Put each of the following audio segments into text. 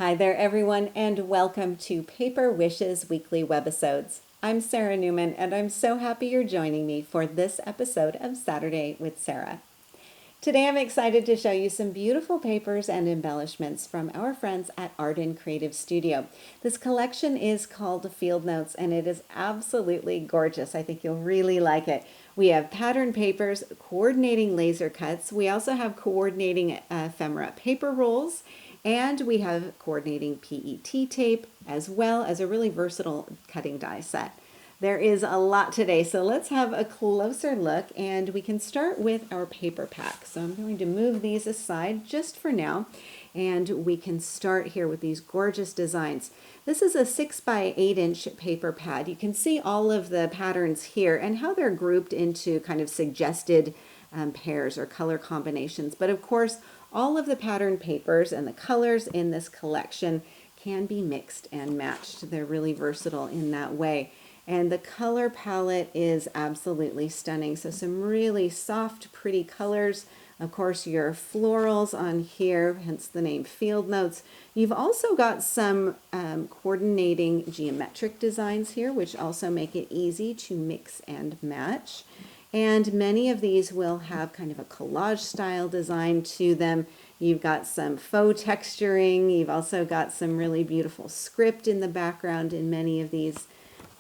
Hi there, everyone, and welcome to Paper Wishes Weekly Webisodes. I'm Sara Newman, and I'm so happy you're joining me for this episode of Saturday with Sara. Today, I'm excited to show you some beautiful papers and embellishments from our friends at Arden Creative Studio. This collection is called Field Notes, and it is absolutely gorgeous. I think you'll really like it. We have pattern papers, coordinating laser cuts. We also have coordinating ephemera paper rolls, and we have coordinating PET tape, as well as a really versatile cutting die set. There is a lot today, so let's have a closer look, and we can start with our paper pack. So I'm going to move these aside just for now, and we can start here with these gorgeous designs. This is a 6 by 8 inch paper pad. You can see all of the patterns here and how they're grouped into kind of suggested pairs or color combinations. But of course, all of the pattern papers and the colors in this collection can be mixed and matched. They're really versatile in that way. And the color palette is absolutely stunning. So some really soft, pretty colors. Of course, your florals on here, hence the name Field Notes. You've also got some coordinating geometric designs here, which also make it easy to mix and match. And many of these will have kind of a collage style design to them. You've got some faux texturing. You've also got some really beautiful script in the background in many of these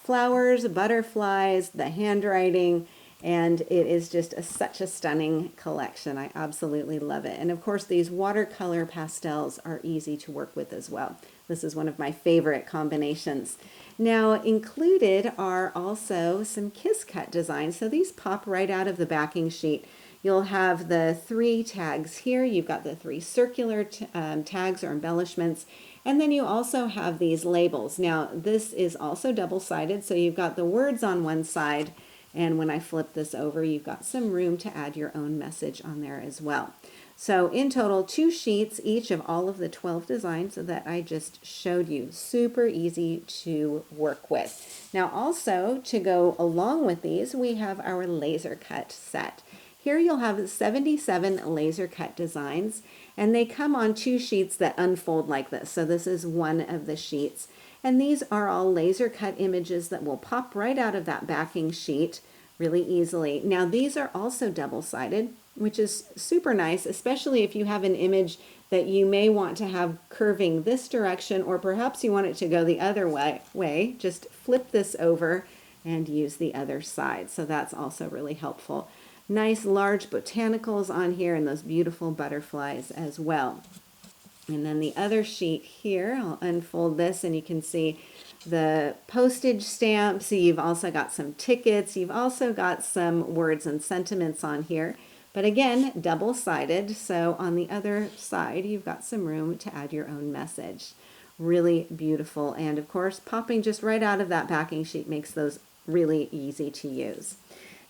flowers, butterflies, the handwriting, and it is just such a stunning collection. I absolutely love it. And of course, these watercolor pastels are easy to work with as well. This is one of my favorite combinations. Now, included are also some kiss cut designs. So these pop right out of the backing sheet. You'll have the 3 tags here. You've got the 3 circular tags or embellishments. And then you also have these labels. Now, this is also double-sided, so you've got the words on one side, and when I flip this over, you've got some room to add your own message on there as well. So in total, 2 sheets each of all of the 12 designs that I just showed you. Super easy to work with. Now also, to go along with these, we have our laser cut set. Here you'll have 77 laser cut designs, and they come on 2 sheets that unfold like this. So this is one of the sheets. And these are all laser cut images that will pop right out of that backing sheet really easily. Now these are also double-sided, which is super nice, especially if you have an image that you may want to have curving this direction, or perhaps you want it to go the other way. Just flip this over and use the other side. So that's also really helpful. Nice large botanicals on here and those beautiful butterflies as well. And then the other sheet here, I'll unfold this and you can see the postage stamps. You've also got some tickets. You've also got some words and sentiments on here. But again, double-sided. So on the other side, you've got some room to add your own message. Really beautiful. And of course, popping just right out of that backing sheet makes those really easy to use.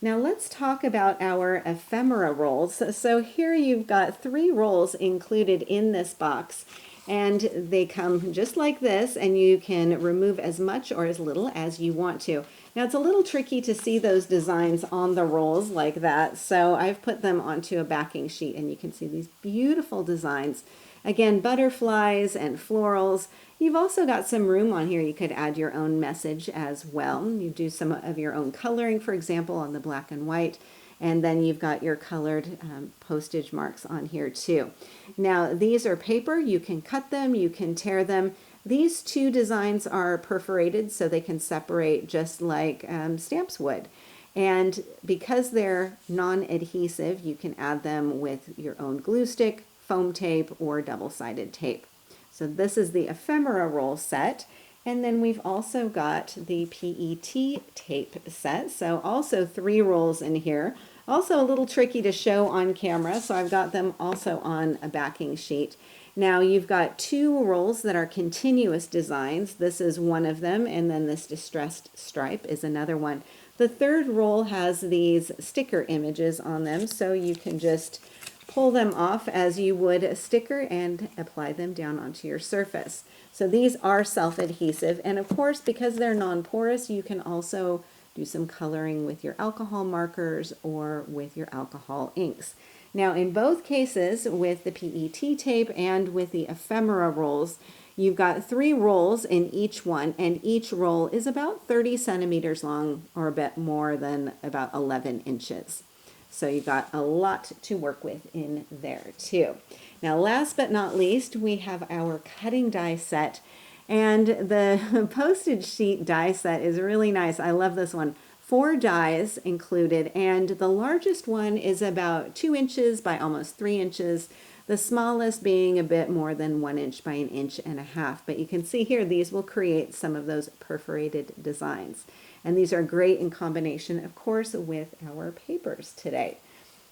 Now let's talk about our ephemera rolls. So here you've got 3 rolls included in this box, and they come just like this, and you can remove as much or as little as you want to. Now it's a little tricky to see those designs on the rolls like that, so I've put them onto a backing sheet, and you can see these beautiful designs. Again, butterflies and florals. You've also got some room on here. You could add your own message as well. You do some of your own coloring, for example, on the black and white. And then you've got your colored postage marks on here too. Now, these are paper. You can cut them. You can tear them. These 2 designs are perforated, so they can separate just like stamps would. And because they're non-adhesive, you can add them with your own glue stick, foam tape, or double-sided tape. So this is the ephemera roll set. And then we've also got the PET tape set. So also 3 rolls in here. Also a little tricky to show on camera, so I've got them also on a backing sheet. Now you've got 2 rolls that are continuous designs. This is one of them, and then this distressed stripe is another one. The 3rd roll has these sticker images on them, so you can just pull them off as you would a sticker and apply them down onto your surface. So these are self-adhesive, and of course, because they're non-porous, you can also do some coloring with your alcohol markers or with your alcohol inks. Now in both cases, with the PET tape and with the ephemera rolls, You've got 3 rolls in each one, and each roll is about 30 centimeters long, or a bit more than about 11 inches. So you've got a lot to work with in there too. Now, last but not least, we have our cutting die set. And the postage sheet die set is really nice. I love this one. 4 dies included, and the largest one is about 2 inches by almost 3 inches. The smallest being a bit more than 1 inch by 1.5 inches. But you can see here, these will create some of those perforated designs. And these are great in combination, of course, with our papers today.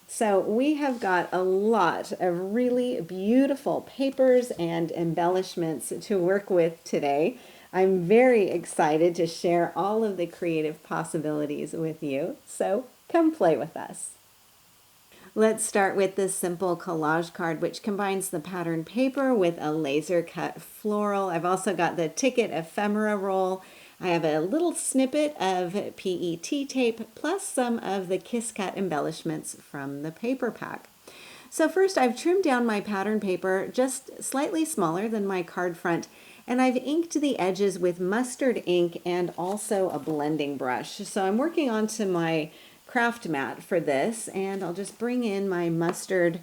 So we have got a lot of really beautiful papers and embellishments to work with today. I'm very excited to share all of the creative possibilities with you. So come play with us. Let's start with this simple collage card, which combines the pattern paper with a laser cut floral. I've also got the ticket ephemera roll. I have a little snippet of PET tape, plus some of the Kiss Cut embellishments from the paper pack. So first, I've trimmed down my pattern paper just slightly smaller than my card front, and I've inked the edges with mustard ink and also a blending brush. So I'm working onto my craft mat for this, and I'll just bring in my mustard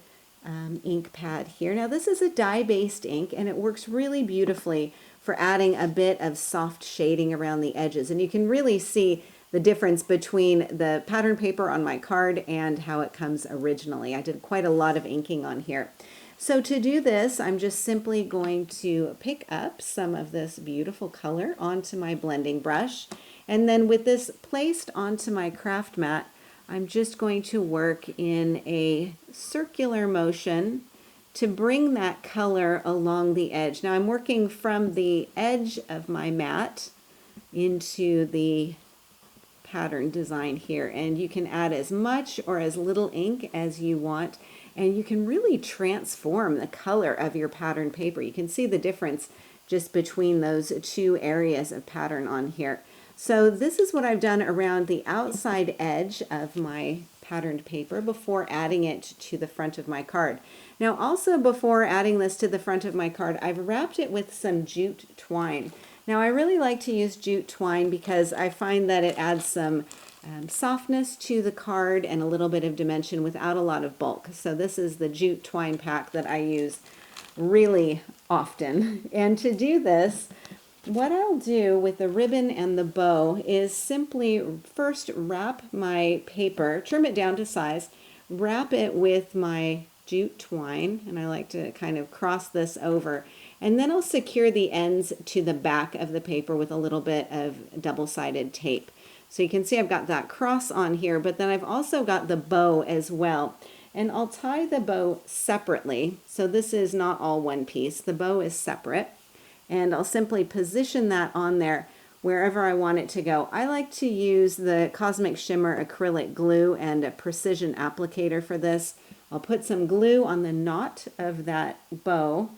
ink pad here. Now this is a dye-based ink, and it works really beautifully for adding a bit of soft shading around the edges. And you can really see the difference between the pattern paper on my card and how it comes originally. I did quite a lot of inking on here. So to do this, I'm just simply going to pick up some of this beautiful color onto my blending brush. And then with this placed onto my craft mat, I'm just going to work in a circular motion to bring that color along the edge. Now I'm working from the edge of my mat into the pattern design here, and you can add as much or as little ink as you want, and you can really transform the color of your pattern paper. You can see the difference just between those 2 areas of pattern on here. So this is what I've done around the outside edge of my patterned paper before adding it to the front of my card. Now also before adding this to the front of my card, I've wrapped it with some jute twine. Now I really like to use jute twine because I find that it adds some softness to the card and a little bit of dimension without a lot of bulk. So this is the jute twine pack that I use really often. And to do this, what I'll do with the ribbon and the bow is simply first wrap my paper, trim it down to size, wrap it with my jute twine, and I like to kind of cross this over, and then I'll secure the ends to the back of the paper with a little bit of double-sided tape. So you can see I've got that cross on here, but then I've also got the bow as well. And I'll tie the bow separately, so this is not all one piece. The bow is separate. And I'll simply position that on there wherever I want it to go. I like to use the Cosmic Shimmer acrylic glue and a precision applicator for this. I'll put some glue on the knot of that bow,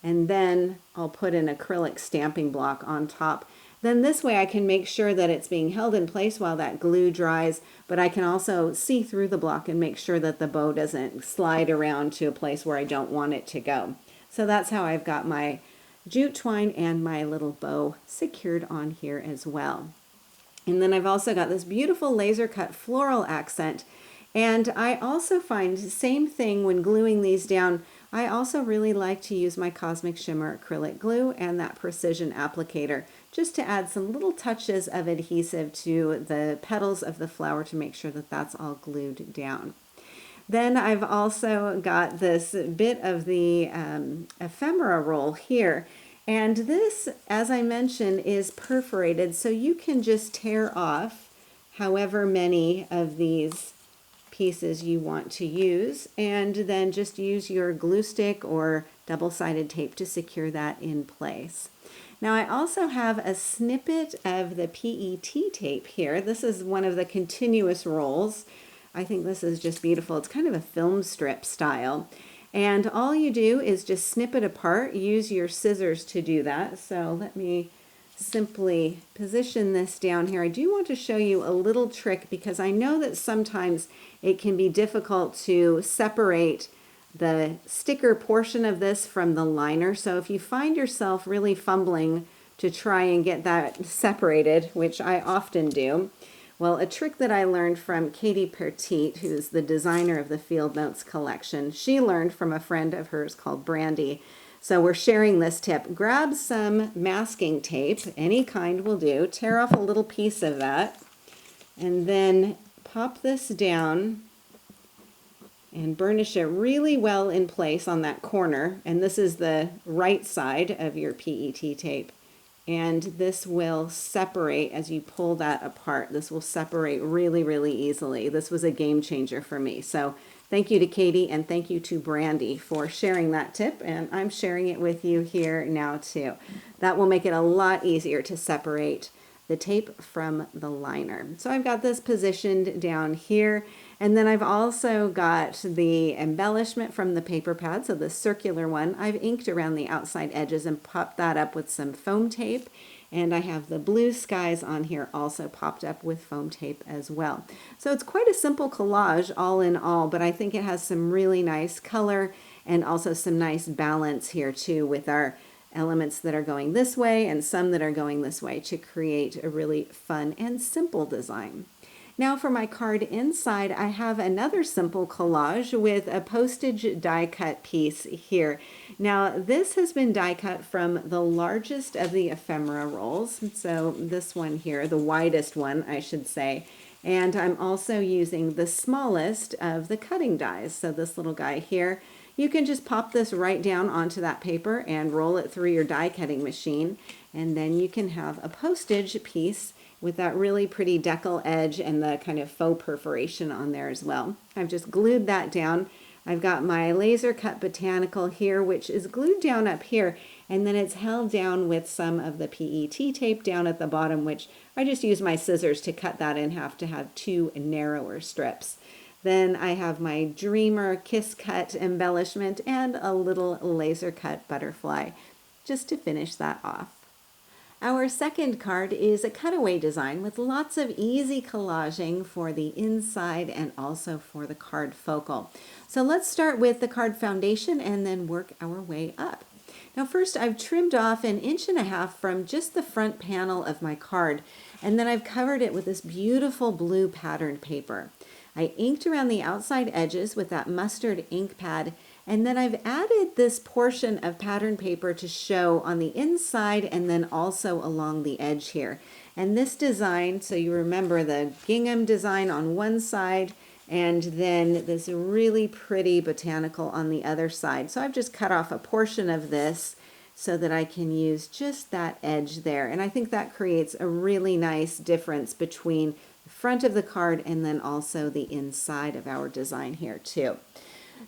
and then I'll put an acrylic stamping block on top. Then this way I can make sure that it's being held in place while that glue dries, but I can also see through the block and make sure that the bow doesn't slide around to a place where I don't want it to go. So that's how I've got my jute twine and my little bow secured on here as well. And then I've also got this beautiful laser cut floral accent, and I also find the same thing when gluing these down. I also really like to use my Cosmic Shimmer acrylic glue and that precision applicator just to add some little touches of adhesive to the petals of the flower to make sure that that's all glued down. Then I've also got this bit of the ephemera roll here. And this, as I mentioned, is perforated, so you can just tear off however many of these pieces you want to use, and then just use your glue stick or double-sided tape to secure that in place. Now I also have a snippet of the PET tape here. This is one of the continuous rolls. I think this is just beautiful. It's kind of a film strip style. And all you do is just snip it apart. Use your scissors to do that. So let me simply position this down here. I do want to show you a little trick because I know that sometimes it can be difficult to separate the sticker portion of this from the liner. So if you find yourself really fumbling to try and get that separated, which I often do, well, a trick that I learned from Katie Pertite, who's the designer of the Field Notes collection, she learned from a friend of hers called Brandy. So we're sharing this tip. Grab some masking tape, any kind will do, tear off a little piece of that, and then pop this down and burnish it really well in place on that corner. And this is the right side of your PET tape. And this will separate as you pull that apart. This will separate really, really easily. This was a game changer for me. So thank you to Katie and thank you to Brandy for sharing that tip. And I'm sharing it with you here now too. That will make it a lot easier to separate the tape from the liner. So I've got this positioned down here. And then I've also got the embellishment from the paper pad, so the circular one. I've inked around the outside edges and popped that up with some foam tape. And I have the blue skies on here also popped up with foam tape as well. So it's quite a simple collage all in all, but I think it has some really nice color and also some nice balance here too with our elements that are going this way and some that are going this way to create a really fun and simple design. Now for my card inside, I have another simple collage with a postage die cut piece here. Now this has been die cut from the largest of the ephemera rolls. So this one here, the widest one, I should say. And I'm also using the smallest of the cutting dies. So this little guy here, you can just pop this right down onto that paper and roll it through your die cutting machine. And then you can have a postage piece with that really pretty decal edge and the kind of faux perforation on there as well. I've just glued that down. I've got my laser cut botanical here, which is glued down up here, and then it's held down with some of the PET tape down at the bottom, which I just use my scissors to cut that in half to have two narrower strips. Then I have my Dreamer Kiss Cut embellishment and a little laser cut butterfly just to finish that off. Our second card is a cutaway design with lots of easy collaging for the inside and also for the card focal. So let's start with the card foundation and then work our way up. Now first I've trimmed off 1.5 inches from just the front panel of my card, and then I've covered it with this beautiful blue patterned paper. I inked around the outside edges with that mustard ink pad, and then I've added this portion of pattern paper to show on the inside and then also along the edge here. And this design, so you remember the gingham design on one side and then this really pretty botanical on the other side. So I've just cut off a portion of this so that I can use just that edge there. And I think that creates a really nice difference between the front of the card and then also the inside of our design here too.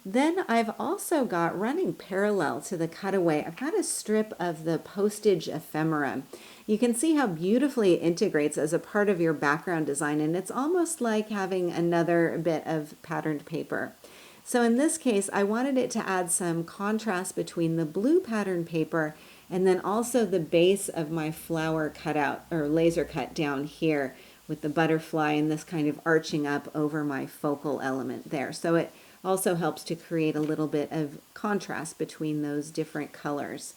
Then I've also got, running parallel to the cutaway, I've got a strip of the postage ephemera. You can see how beautifully it integrates as a part of your background design, and it's almost like having another bit of patterned paper. So in this case, I wanted it to add some contrast between the blue pattern paper and then also the base of my flower cutout or laser cut down here with the butterfly and this kind of arching up over my focal element there. So it also helps to create a little bit of contrast between those different colors.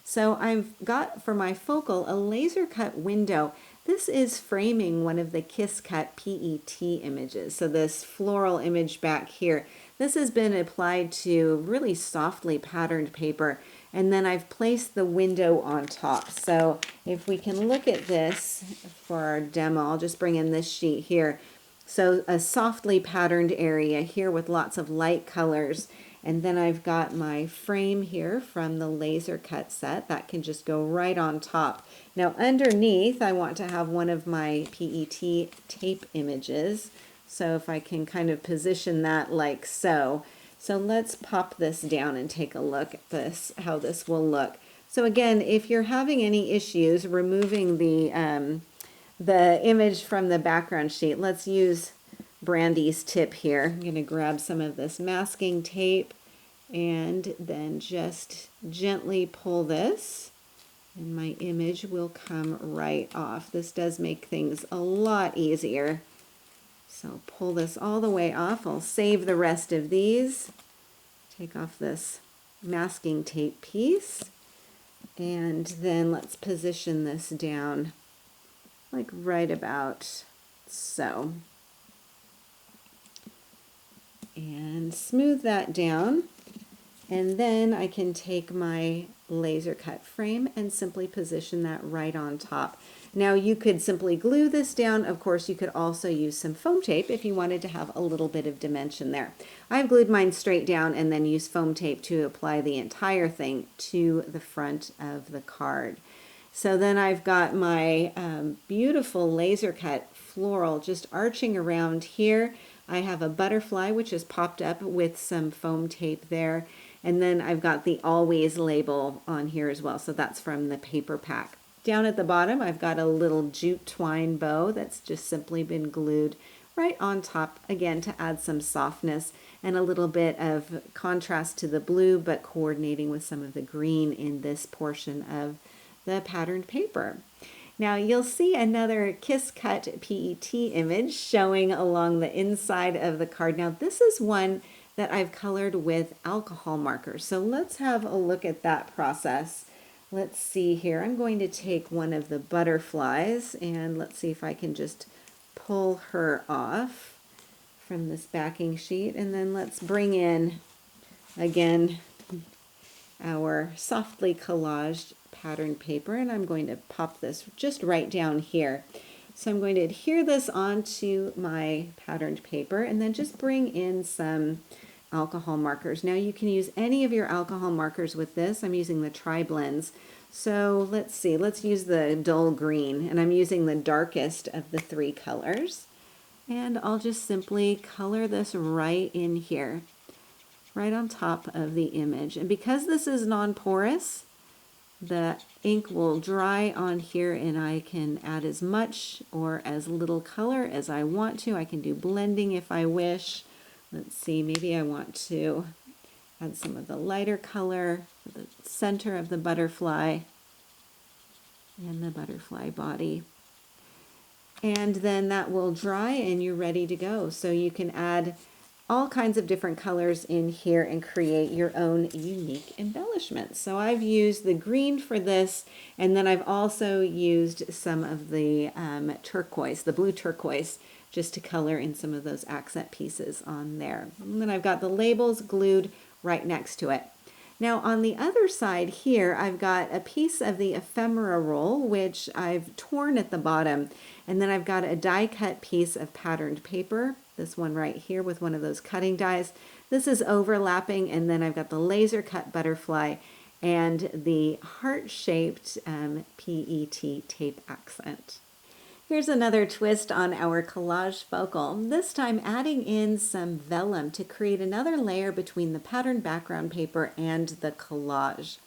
So I've got for my focal a laser cut window. This is framing one of the Kiss Cut PET images. So this floral image back here, this has been applied to really softly patterned paper, and then I've placed the window on top. So if we can look at this for our demo, I'll just bring in this sheet here. So a softly patterned area here with lots of light colors. And then I've got my frame here from the laser cut set that can just go right on top. Now underneath, I want to have one of my PET tape images. So if I can kind of position that like so. So let's pop this down and take a look at this, how this will look. So again, if you're having any issues removing the image from the background sheet, let's use Brandy's tip here. I'm going to grab some of this masking tape and then just gently pull this and my image will come right off. This does make things a lot easier. So pull this all the way off. I'll save the rest of these take off this masking tape piece, and then let's position this down like right about so. And smooth that down. And then I can take my laser cut frame and simply position that right on top. Now you could simply glue this down. Of course, you could also use some foam tape if you wanted to have a little bit of dimension there. I've glued mine straight down and then used foam tape to apply the entire thing to the front of the card. So then I've got my beautiful laser cut floral just arching around here. I have a butterfly which is popped up with some foam tape there. And then I've got the Always label on here as well. So that's from the paper pack. Down at the bottom, I've got a little jute twine bow that's just simply been glued right on top, again, to add some softness and a little bit of contrast to the blue, but coordinating with some of the green in this portion of the patterned paper. Now you'll see another Kiss Cut PET image showing along the inside of the card. Now this is one that I've colored with alcohol markers. So let's have a look at that process. Let's see here. I'm going to take one of the butterflies and let's see if I can just pull her off from this backing sheet. And then let's bring in, again, our softly collaged pattern paper, and I'm going to pop this just right down here. So I'm going to adhere this onto my patterned paper and then just bring in some alcohol markers. Now you can use any of your alcohol markers with this. I'm using the Tri-Blends. So let's see, let's use the dull green, and I'm using the darkest of the three colors. And I'll just simply color this right in here, right on top of the image. And because this is non-porous, the ink will dry on here and I can add as much or as little color as I want to. I can do blending if I wish. Let's see, maybe I want to add some of the lighter color for the center of the butterfly and the butterfly body. And then that will dry and you're ready to go. So you can add all kinds of different colors in here and create your own unique embellishments. So I've used the green for this, and then I've also used some of the turquoise, the blue turquoise, just to color in some of those accent pieces on there. And then I've got the labels glued right next to it. Now on the other side here, I've got a piece of the ephemera roll, which I've torn at the bottom, and then I've got a die cut piece of patterned paper, this one right here with one of those cutting dies. This is overlapping, and then I've got the laser cut butterfly and the heart-shaped PET tape accent. Here's another twist on our collage focal, this time adding in some vellum to create another layer between the patterned background paper and the collage.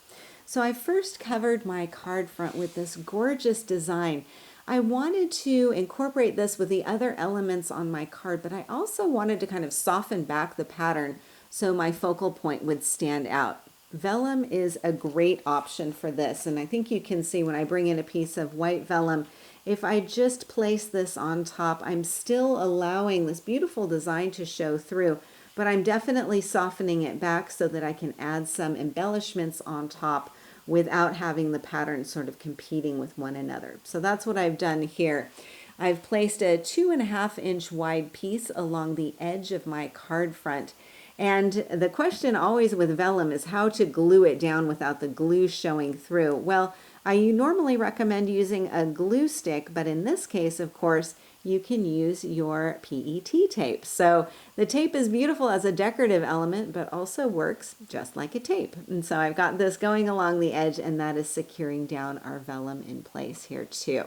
So I first covered my card front with this gorgeous design. I wanted to incorporate this with the other elements on my card, but I also wanted to kind of soften back the pattern so my focal point would stand out. Vellum is a great option for this, and I think you can see when I bring in a piece of white vellum, if I just place this on top, I'm still allowing this beautiful design to show through, but I'm definitely softening it back so that I can add some embellishments on top without having the patterns sort of competing with one another. So that's what I've done here. I've placed a 2.5 inch wide piece along the edge of my card front. And the question always with vellum is how to glue it down without the glue showing through. Well, I normally recommend using a glue stick, but in this case, of course, you can use your PET tape. So the tape is beautiful as a decorative element, but also works just like a tape. And so I've got this going along the edge, and that is securing down our vellum in place here too.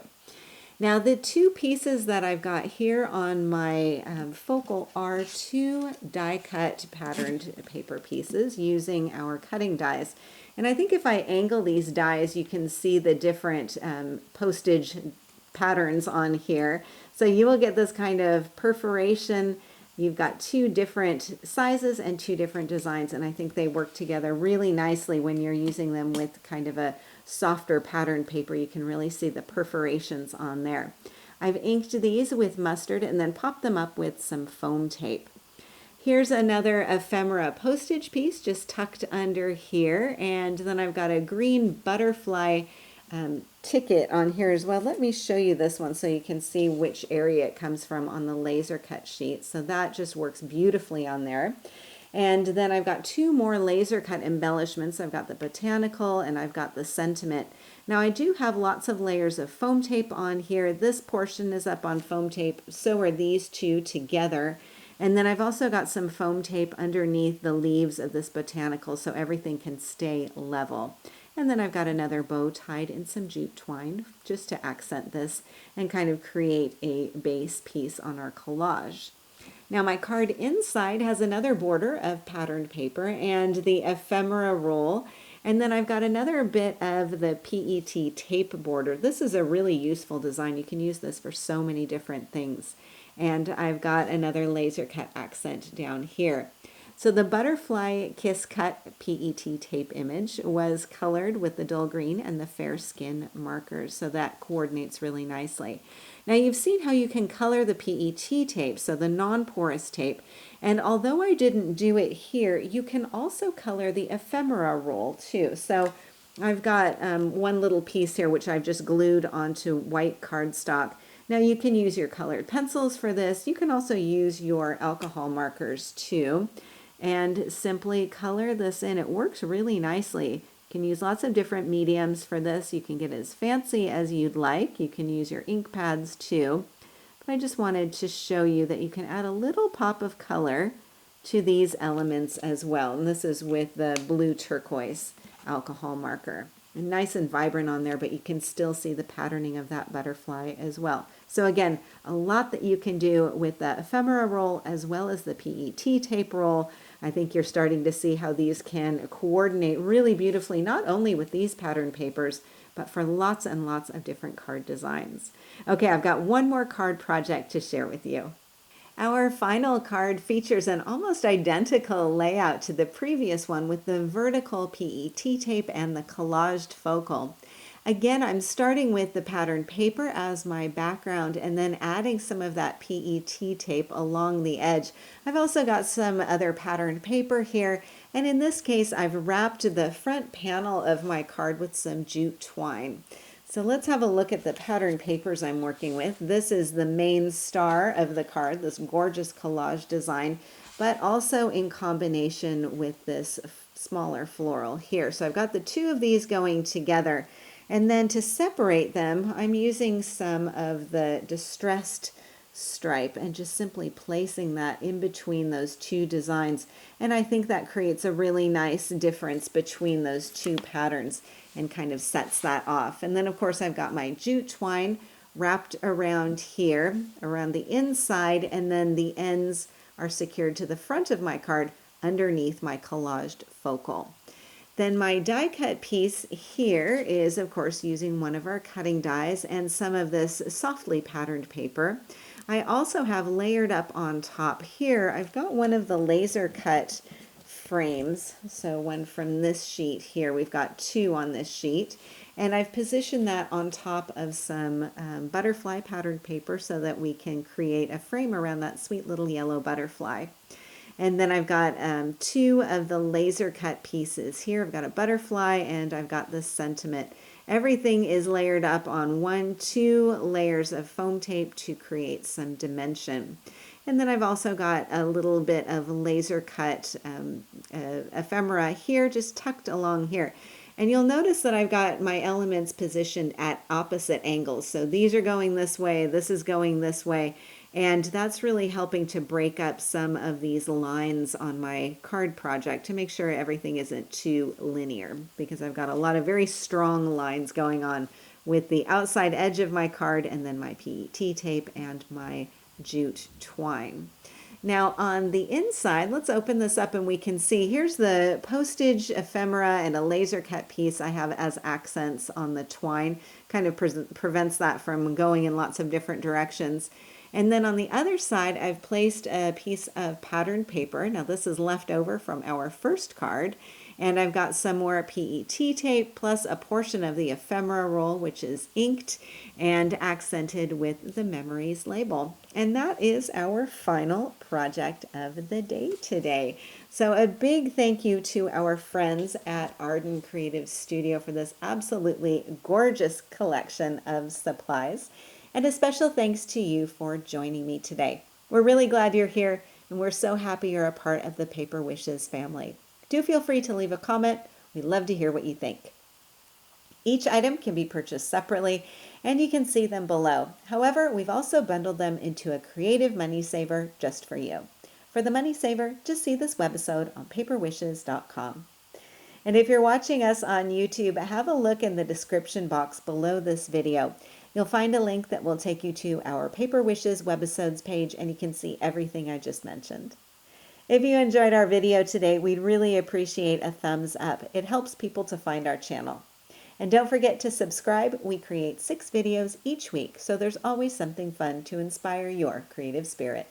Now the two pieces that I've got here on my focal are two die cut patterned paper pieces using our cutting dies. And I think if I angle these dies, you can see the different postage patterns on here. So you will get this kind of perforation. You've got two different sizes and two different designs, and I think they work together really nicely when you're using them with kind of a softer pattern paper. You can really see the perforations on there. I've inked these with mustard and then popped them up with some foam tape. Here's another ephemera postage piece just tucked under here. And then I've got a green butterfly ticket on here as well. Let me show you this one so you can see which area it comes from on the laser cut sheet. So that just works beautifully on there. And then I've got two more laser cut embellishments. I've got the botanical and I've got the sentiment. Now I do have lots of layers of foam tape on here. This portion is up on foam tape. So are these two together. And then I've also got some foam tape underneath the leaves of this botanical so everything can stay level. And then I've got another bow tied in some jute twine just to accent this and kind of create a base piece on our collage. Now my card inside has another border of patterned paper and the ephemera roll. And then I've got another bit of the PET tape border. This is a really useful design. You can use this for so many different things. And I've got another laser cut accent down here. So the butterfly kiss cut PET tape image was colored with the dull green and the fair skin markers, so that coordinates really nicely. Now you've seen how you can color the PET tape, so the non-porous tape, and although I didn't do it here, you can also color the ephemera roll too. So I've got one little piece here which I've just glued onto white cardstock. Now you can use your colored pencils for this. You can also use your alcohol markers too, and simply color this in. It works really nicely. You can use lots of different mediums for this. You can get as fancy as you'd like. You can use your ink pads too. But I just wanted to show you that you can add a little pop of color to these elements as well. And this is with the blue turquoise alcohol marker. Nice and vibrant on there, but you can still see the patterning of that butterfly as well. So again, a lot that you can do with the ephemera roll as well as the PET tape roll. I think you're starting to see how these can coordinate really beautifully, not only with these pattern papers, but for lots and lots of different card designs. Okay, I've got one more card project to share with you. Our final card features an almost identical layout to the previous one with the vertical PET tape and the collaged focal. Again, I'm starting with the patterned paper as my background and then adding some of that PET tape along the edge. I've also got some other patterned paper here, and in this case I've wrapped the front panel of my card with some jute twine. So let's have a look at the pattern papers I'm working with. This is the main star of the card, this gorgeous collage design, but also in combination with this smaller floral here. So I've got the two of these going together. And then to separate them, I'm using some of the distressed stripe and just simply placing that in between those two designs. And I think that creates a really nice difference between those two patterns and kind of sets that off. And then of course I've got my jute twine wrapped around here, around the inside, and then the ends are secured to the front of my card underneath my collaged focal. Then my die cut piece here is of course using one of our cutting dies and some of this softly patterned paper. I also have layered up on top here, I've got one of the laser cut frames, so one from this sheet here. We've got two on this sheet, and I've positioned that on top of some butterfly patterned paper so that we can create a frame around that sweet little yellow butterfly. And then I've got two of the laser cut pieces here. I've got a butterfly and I've got this sentiment. Everything is layered up on two layers of foam tape to create some dimension. And then I've also got a little bit of laser cut ephemera here, just tucked along here. And you'll notice that I've got my elements positioned at opposite angles. So these are going this way, this is going this way. And that's really helping to break up some of these lines on my card project to make sure everything isn't too linear, because I've got a lot of very strong lines going on with the outside edge of my card and then my PET tape and my jute twine. Now on the inside, let's open this up and we can see here's the postage ephemera and a laser cut piece I have as accents on the twine. Kind of prevents that from going in lots of different directions. And then on the other side, I've placed a piece of patterned paper. Now this is left over from our first card. And I've got some more PET tape plus a portion of the ephemera roll, which is inked and accented with the Memories label. And that is our final project of the day today. So a big thank you to our friends at Arden Creative Studio for this absolutely gorgeous collection of supplies. And a special thanks to you for joining me today. We're really glad you're here, and we're so happy you're a part of the Paper Wishes family. Do feel free to leave a comment. We'd love to hear what you think. Each item can be purchased separately, and you can see them below. However, we've also bundled them into a creative money saver just for you. For the money saver, just see this webisode on paperwishes.com. And if you're watching us on YouTube, have a look in the description box below this video. You'll find a link that will take you to our Paper Wishes webisodes page, and you can see everything I just mentioned. If you enjoyed our video today, we'd really appreciate a thumbs up. It helps people to find our channel. And don't forget to subscribe. We create 6 videos each week, so there's always something fun to inspire your creative spirit.